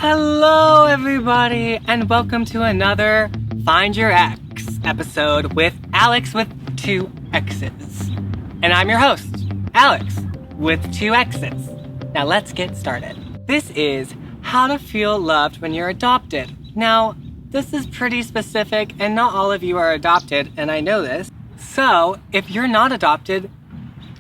Hello everybody, and welcome to another Find Your X episode with Alex with 2 X's. And I'm your host, Alex with 2 X's. Now let's get started. This is how to feel loved when you're adopted. Now, this is pretty specific and not all of you are adopted, and I know this. So, if you're not adopted,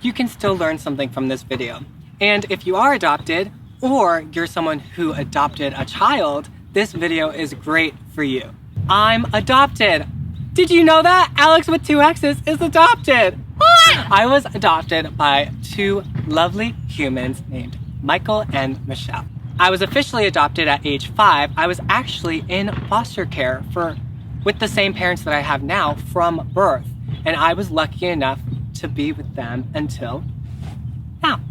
you can still learn something from this video. And if you are adopted, or you're someone who adopted a child, this video is great for you. I'm adopted. Did you know that? Alex with 2 X's is adopted. I was adopted by 2 lovely humans named Michael and Michelle. I was officially adopted at age 5. I was actually in foster care with the same parents that I have now from birth. And I was lucky enough to be with them until now.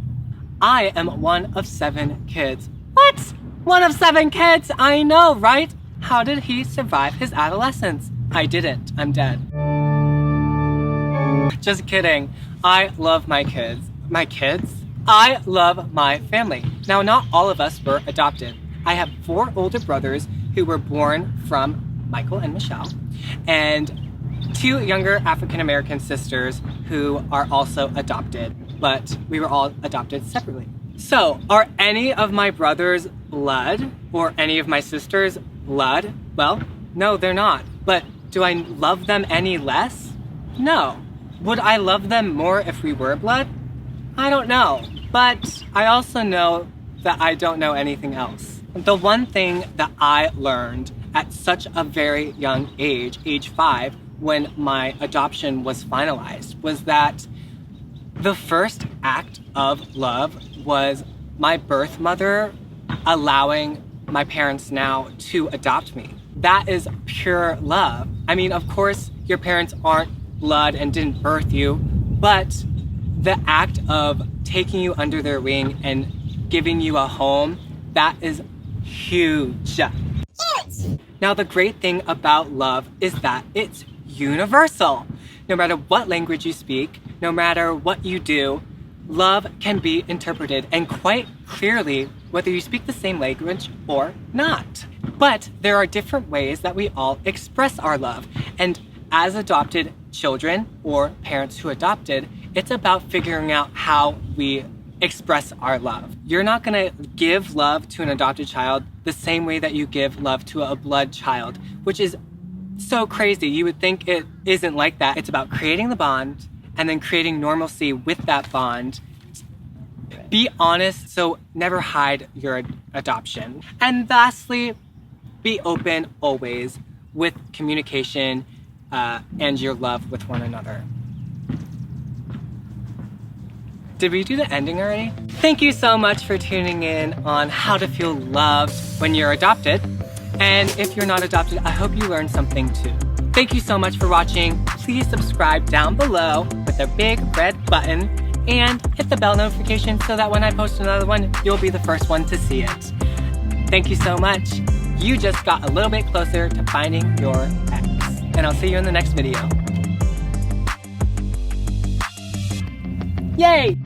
I am one of 7 kids. What? 1 of 7 kids? I know, right? How did he survive his adolescence? I didn't. I'm dead. Just kidding. I love my kids. My kids? I love my family. Now, not all of us were adopted. I have 4 older brothers who were born from Michael and Michelle, and 2 younger African-American sisters who are also adopted, but we were all adopted separately. So, are any of my brothers blood or any of my sisters blood? Well, no, they're not. But do I love them any less? No. Would I love them more if we were blood? I don't know. But I also know that I don't know anything else. The one thing that I learned at such a very young age 5, when my adoption was finalized, was that the first act of love was my birth mother allowing my parents now to adopt me. That is pure love. I mean, of course, your parents aren't blood and didn't birth you, but the act of taking you under their wing and giving you a home, that is huge. Now, the great thing about love is that it's universal. No matter what language you speak, no matter what you do, love can be interpreted and quite clearly whether you speak the same language or not. But there are different ways that we all express our love. And as adopted children or parents who adopted, it's about figuring out how we express our love. You're not gonna give love to an adopted child the same way that you give love to a blood child, which is so crazy. You would think it isn't like that. It's about creating the bond and then creating normalcy with that bond. Be honest, so never hide your adoption. And lastly, be open always with communication and your love with one another. Did we do the ending already? Thank you so much for tuning in on how to feel loved when you're adopted. And if you're not adopted, I hope you learned something too. Thank you so much for watching. Please subscribe down below with a big red button and hit the bell notification so that when I post another one, you'll be the first one to see it. Thank you so much. You just got a little bit closer to finding your ex. And I'll see you in the next video. Yay!